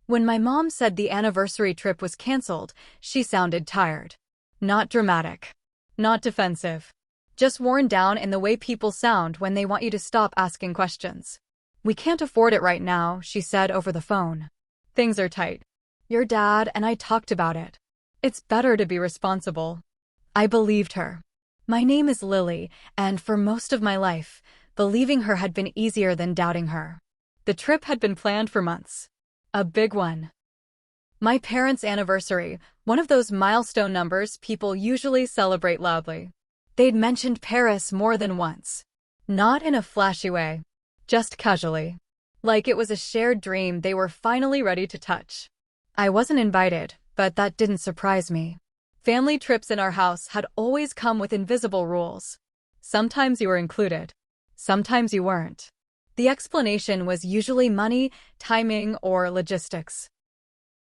When my mom said the anniversary trip was canceled, she sounded tired. Not dramatic. Not defensive. Just worn down in the way people sound when they want you to stop asking questions. "We can't afford it right now," she said over the phone. "Things are tight. Your dad and I talked about it. It's better to be responsible." I believed her. My name is Lily, and for most of my life, believing her had been easier than doubting her. The trip had been planned for months. A big one. My parents' anniversary, one of those milestone numbers people usually celebrate loudly. They'd mentioned Paris more than once. Not in a flashy way. Just casually. Like it was a shared dream they were finally ready to touch. I wasn't invited, but that didn't surprise me. Family trips in our house had always come with invisible rules. Sometimes you were included. Sometimes you weren't. The explanation was usually money, timing, or logistics.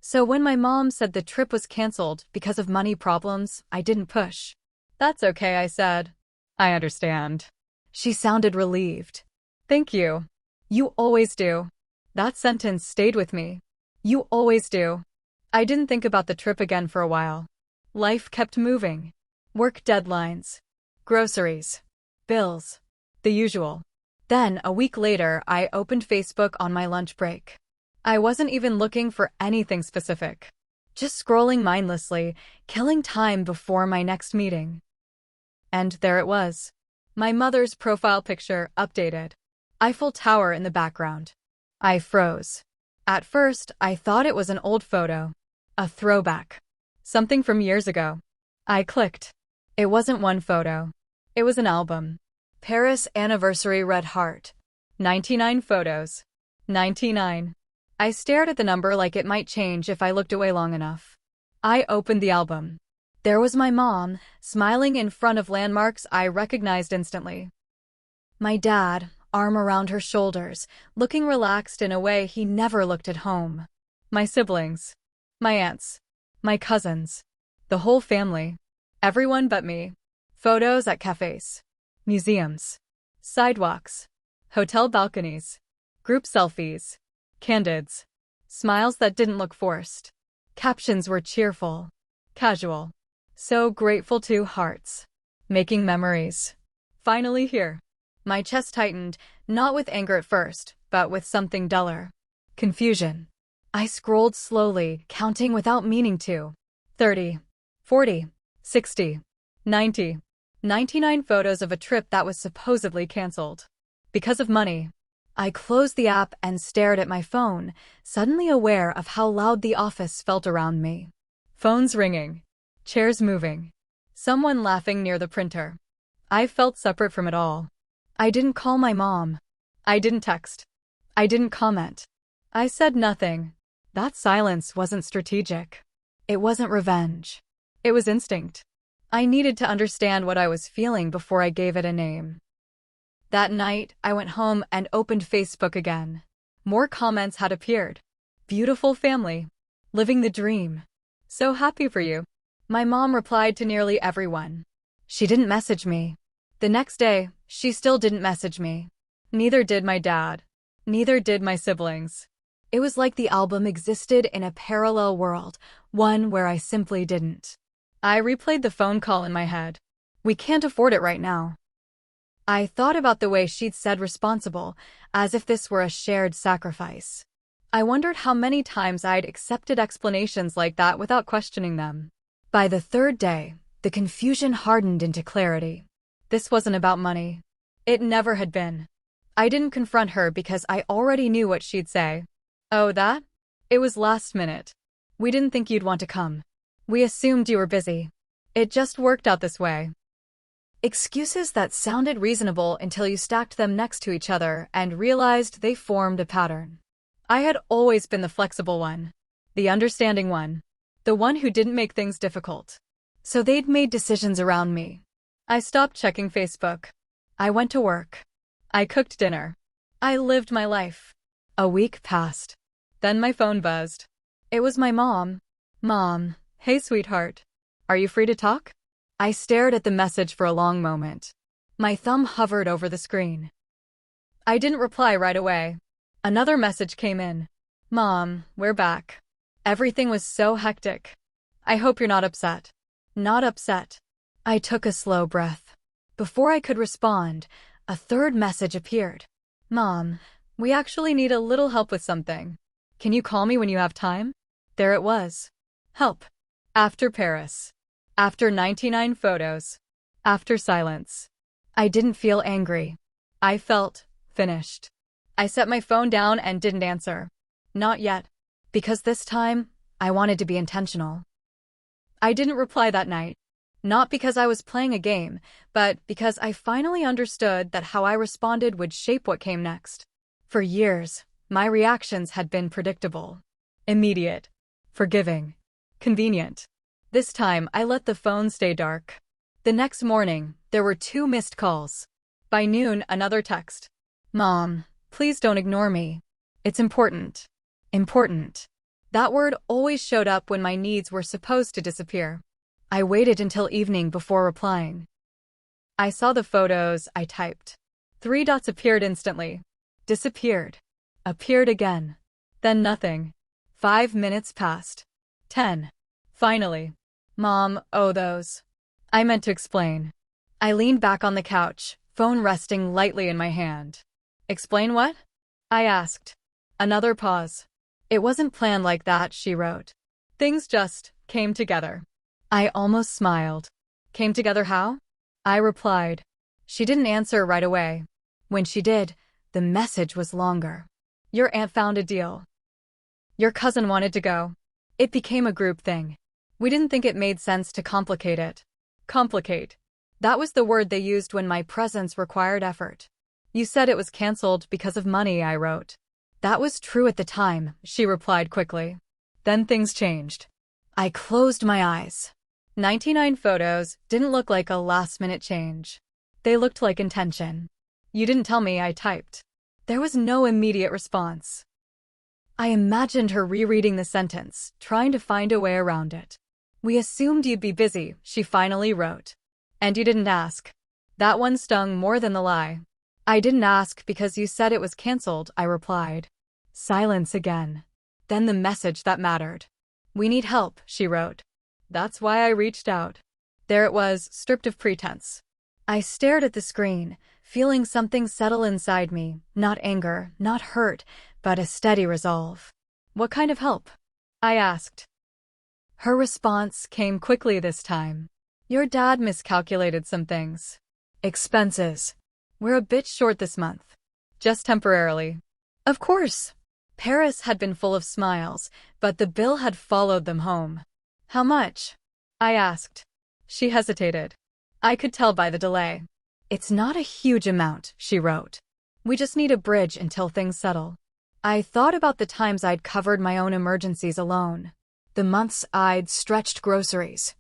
So when my mom said the trip was canceled because of money problems, I didn't push. "That's okay," I said. "I understand." She sounded relieved. "Thank you. You always do." That sentence stayed with me. You always do. I didn't think about the trip again for a while. Life kept moving. Work deadlines. Groceries. Bills. The usual. Then, a week later, I opened Facebook on my lunch break. I wasn't even looking for anything specific. Just scrolling mindlessly, killing time before my next meeting. And there it was. My mother's profile picture updated. Eiffel Tower in the background. I froze. At first, I thought it was an old photo. A throwback. Something from years ago. I clicked. It wasn't one photo. It was an album. Paris Anniversary Red Heart. 99 photos. 99. I stared at the number like it might change if I looked away long enough. I opened the album. There was my mom, smiling in front of landmarks I recognized instantly. My dad, arm around her shoulders, looking relaxed in a way he never looked at home. My siblings. My aunts. My cousins. The whole family. Everyone but me. Photos at cafes. Museums. Sidewalks. Hotel balconies. Group selfies. Candids. Smiles that didn't look forced. Captions were cheerful. Casual. So grateful to hearts. Making memories. Finally here. My chest tightened, not with anger at first, but with something duller. Confusion. I scrolled slowly, counting without meaning to. 30. 40. 60. 90. 99 photos of a trip that was supposedly canceled. Because of money. I closed the app and stared at my phone, suddenly aware of how loud the office felt around me. Phones ringing. Chairs moving. Someone laughing near the printer. I felt separate from it all. I didn't call my mom. I didn't text. I didn't comment. I said nothing. That silence wasn't strategic. It wasn't revenge. It was instinct. I needed to understand what I was feeling before I gave it a name. That night, I went home and opened Facebook again. More comments had appeared. Beautiful family. Living the dream. So happy for you. My mom replied to nearly everyone. She didn't message me. The next day, she still didn't message me. Neither did my dad. Neither did my siblings. It was like the album existed in a parallel world, one where I simply didn't. I replayed the phone call in my head. "We can't afford it right now." I thought about the way she'd said responsible, as if this were a shared sacrifice. I wondered how many times I'd accepted explanations like that without questioning them. By the third day, the confusion hardened into clarity. This wasn't about money. It never had been. I didn't confront her because I already knew what she'd say. "Oh, that? It was last minute. We didn't think you'd want to come. We assumed you were busy. It just worked out this way." Excuses that sounded reasonable until you stacked them next to each other and realized they formed a pattern. I had always been the flexible one. The understanding one. The one who didn't make things difficult. So they'd made decisions around me. I stopped checking Facebook. I went to work. I cooked dinner. I lived my life. A week passed. Then my phone buzzed. It was my mom. "Mom, hey sweetheart. Are you free to talk?" I stared at the message for a long moment. My thumb hovered over the screen. I didn't reply right away. Another message came in. Mom, we're back. Everything was so hectic. I hope you're not upset. Not upset. I took a slow breath. Before I could respond, a third message appeared. Mom, we actually need a little help with something. Can you call me when you have time? There it was. Help. After Paris. After 99 photos. After silence. I didn't feel angry. I felt finished. I set my phone down and didn't answer. Not yet. Because this time, I wanted to be intentional. I didn't reply that night. Not because I was playing a game, but because I finally understood that how I responded would shape what came next. For years, my reactions had been predictable. Immediate. Forgiving. Convenient. This time, I let the phone stay dark. The next morning, there were 2 missed calls. By noon, another text. Mom, please don't ignore me. It's important. Important. That word always showed up when my needs were supposed to disappear. I waited until evening before replying. I saw the photos, I typed. 3 dots appeared instantly. Disappeared. Appeared again. Then nothing. 5 minutes passed. 10. Finally. Mom, oh those. I meant to explain. I leaned back on the couch, phone resting lightly in my hand. Explain what? I asked. Another pause. It wasn't planned like that, she wrote. Things just came together. I almost smiled. Came together how? I replied. She didn't answer right away. When she did, the message was longer. Your aunt found a deal. Your cousin wanted to go. It became a group thing. We didn't think it made sense to complicate it. Complicate. That was the word they used when my presence required effort. You said it was canceled because of money, I wrote. That was true at the time, she replied quickly. Then things changed. I closed my eyes. 99 photos didn't look like a last-minute change. They looked like intention. You didn't tell me, I typed. There was no immediate response. I imagined her rereading the sentence, trying to find a way around it. We assumed you'd be busy, she finally wrote. And you didn't ask. That one stung more than the lie. I didn't ask because you said it was canceled, I replied. Silence again. Then the message that mattered. We need help, she wrote. That's why I reached out. There it was, stripped of pretense. I stared at the screen, feeling something settle inside me, not anger, not hurt, but a steady resolve. What kind of help? I asked. Her response came quickly this time. Your dad miscalculated some things. Expenses. We're a bit short this month. Just temporarily. Of course. Paris had been full of smiles, but the bill had followed them home. How much? I asked. She hesitated. I could tell by the delay. It's not a huge amount, she wrote. We just need a bridge until things settle. I thought about the times I'd covered my own emergencies alone. The months I'd stretched groceries.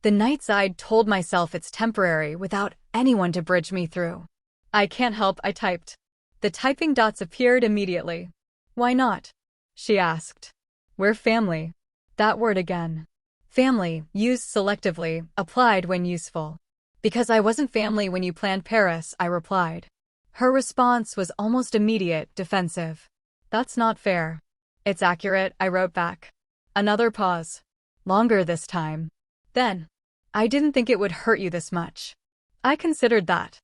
The nights I'd told myself it's temporary without anyone to bridge me through. I can't help, I typed. The typing dots appeared immediately. Why not? She asked. We're family. That word again. Family, used selectively, applied when useful. Because I wasn't family when you planned Paris, I replied. Her response was almost immediate, defensive. That's not fair. It's accurate, I wrote back. Another pause. Longer this time. Then. I didn't think it would hurt you this much. I considered that.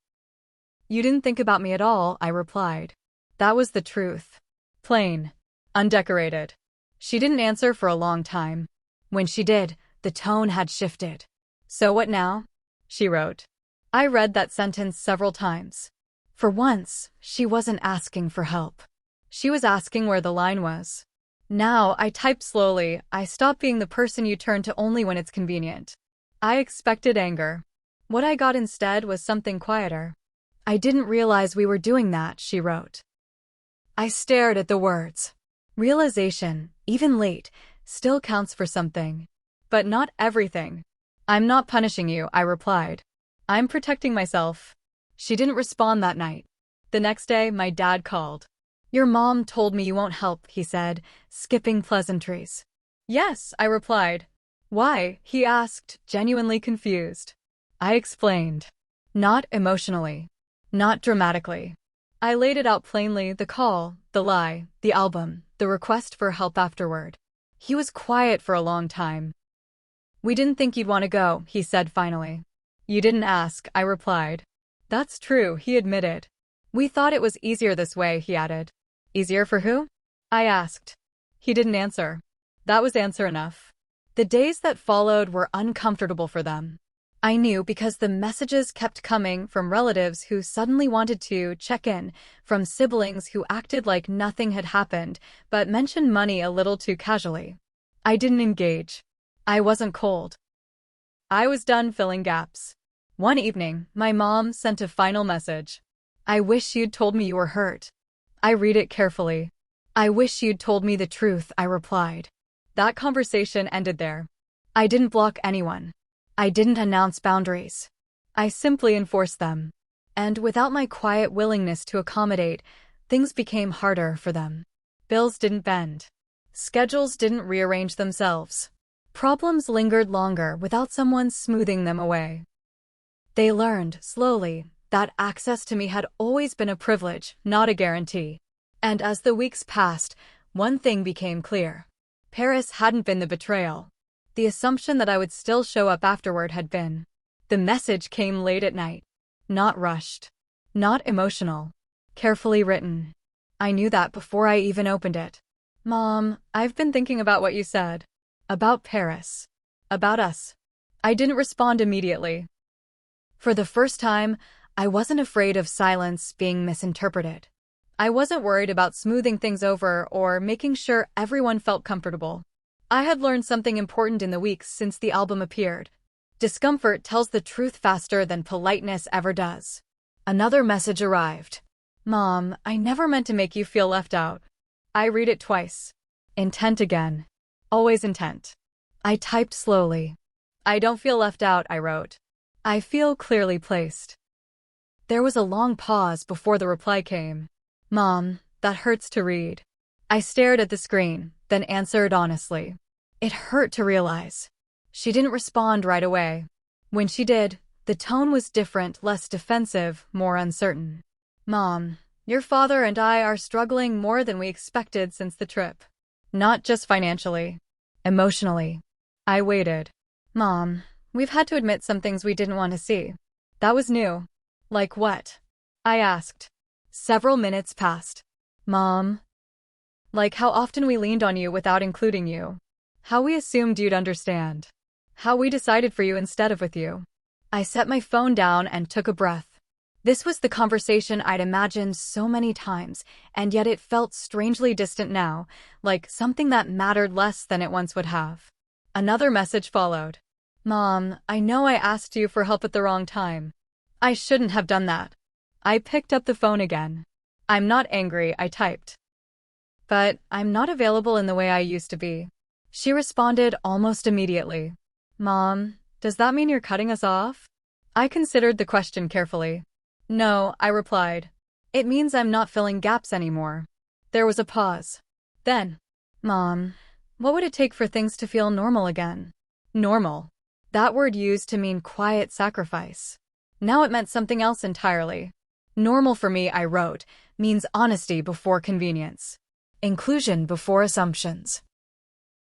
You didn't think about me at all, I replied. That was the truth. Plain. Undecorated. She didn't answer for a long time. When she did, the tone had shifted. So what now? She wrote. I read that sentence several times. For once, she wasn't asking for help. She was asking where the line was. Now, I typed slowly, I stopped being the person you turn to only when it's convenient. I expected anger. What I got instead was something quieter. I didn't realize we were doing that, she wrote. I stared at the words. Realization, even late, still counts for something. But not everything. I'm not punishing you, I replied. I'm protecting myself. She didn't respond that night. The next day, my dad called. Your mom told me you won't help, he said, skipping pleasantries. Yes, I replied. Why? He asked, genuinely confused. I explained. Not emotionally. Not dramatically. I laid it out plainly, the call, the lie, the album, the request for help afterward. He was quiet for a long time. "We didn't think you'd want to go," he said finally. "You didn't ask," I replied. "That's true," he admitted. "We thought it was easier this way," he added. "Easier for who?" I asked. He didn't answer. That was answer enough. The days that followed were uncomfortable for them. I knew because the messages kept coming from relatives who suddenly wanted to check in, from siblings who acted like nothing had happened, but mentioned money a little too casually. I didn't engage. I wasn't cold. I was done filling gaps. One evening, my mom sent a final message. "I wish you'd told me you were hurt." I read it carefully. "I wish you'd told me the truth," I replied. That conversation ended there. I didn't block anyone. I didn't announce boundaries. I simply enforced them. And without my quiet willingness to accommodate, things became harder for them. Bills didn't bend. Schedules didn't rearrange themselves. Problems lingered longer without someone smoothing them away. They learned, slowly, that access to me had always been a privilege, not a guarantee. And as the weeks passed, one thing became clear. Paris hadn't been the betrayal. The assumption that I would still show up afterward had been. The message came late at night. Not rushed. Not emotional. Carefully written. I knew that before I even opened it. "Mom, I've been thinking about what you said. About Paris. About us." I didn't respond immediately. For the first time, I wasn't afraid of silence being misinterpreted. I wasn't worried about smoothing things over or making sure everyone felt comfortable. I had learned something important in the weeks since the album appeared. Discomfort tells the truth faster than politeness ever does. Another message arrived. "Mom, I never meant to make you feel left out." I read it twice. Intent again. Always intent. I typed slowly. "I don't feel left out," I wrote. "I feel clearly placed." There was a long pause before the reply came. "Mom, that hurts to read." I stared at the screen, then answered honestly. It hurt to realize. She didn't respond right away. When she did, the tone was different, less defensive, more uncertain. "Mom, your father and I are struggling more than we expected since the trip. Not just financially. Emotionally." I waited. "Mom, we've had to admit some things we didn't want to see." That was new. "Like what?" I asked. Several minutes passed. "Mom." "Like how often we leaned on you without including you. How we assumed you'd understand. How we decided for you instead of with you." I set my phone down and took a breath. This was the conversation I'd imagined so many times, and yet it felt strangely distant now, like something that mattered less than it once would have. Another message followed. "Mom, I know I asked you for help at the wrong time. I shouldn't have done that." I picked up the phone again. "I'm not angry," I typed. "But I'm not available in the way I used to be." She responded almost immediately. "Mom, does that mean you're cutting us off?" I considered the question carefully. "No," I replied. "It means I'm not filling gaps anymore." There was a pause. Then, "Mom, what would it take for things to feel normal again?" Normal. That word used to mean quiet sacrifice. Now it meant something else entirely. Normal for me, I wrote, means honesty before convenience. Inclusion before assumptions.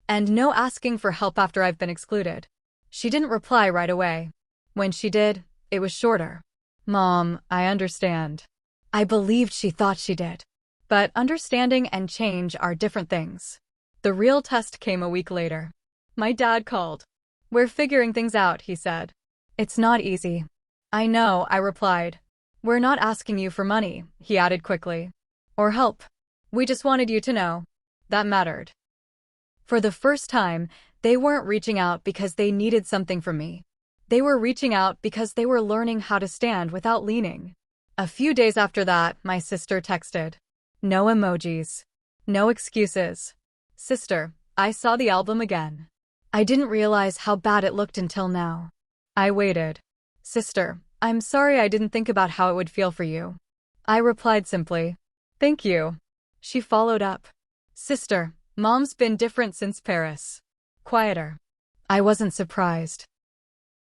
And no asking for help after I've been excluded. She didn't reply right away. When she did, it was shorter. "Mom, I understand." I believed she thought she did. But understanding and change are different things. The real test came a week later. My dad called. "We're figuring things out," he said. "It's not easy." "I know," I replied. "We're not asking you for money," he added quickly. "Or help. We just wanted you to know. That mattered." For the first time, they weren't reaching out because they needed something from me. They were reaching out because they were learning how to stand without leaning. A few days after that, my sister texted. No emojis. No excuses. "Sister, I saw the album again." I didn't realize how bad it looked until now. I waited. "Sister, I'm sorry I didn't think about how it would feel for you." I replied simply, "Thank you." She followed up. "Sister, Mom's been different since Paris." Quieter. I wasn't surprised.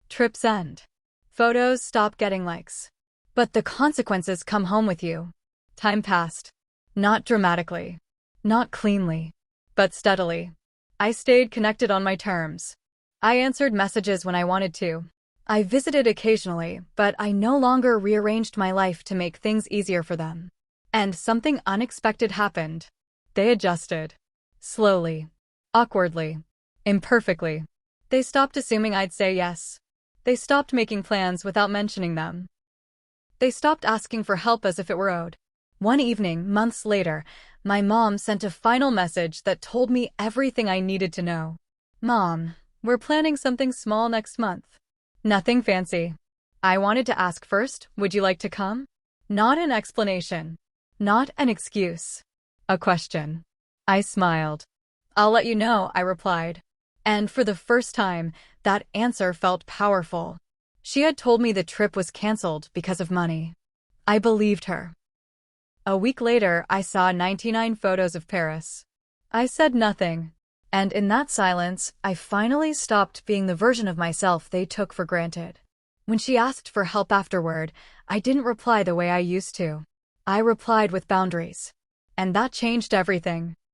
Trips end. Photos stop getting likes. But the consequences come home with you. Time passed. Not dramatically. Not cleanly, but steadily. I stayed connected on my terms. I answered messages when I wanted to. I visited occasionally, but I no longer rearranged my life to make things easier for them. And something unexpected happened. They adjusted. Slowly. Awkwardly. Imperfectly. They stopped assuming I'd say yes. They stopped making plans without mentioning them. They stopped asking for help as if it were owed. One evening, months later, my mom sent a final message that told me everything I needed to know. Mom, we're planning something small next month. Nothing fancy. I wanted to ask first, would you like to come? Not an explanation. Not an excuse. A question. I smiled. I'll let you know, I replied. And for the first time, that answer felt powerful. She had told me the trip was canceled because of money. I believed her. A week later, I saw 99 photos of Paris. I said nothing. And in that silence, I finally stopped being the version of myself they took for granted. When she asked for help afterward, I didn't reply the way I used to. I replied with boundaries. And that changed everything.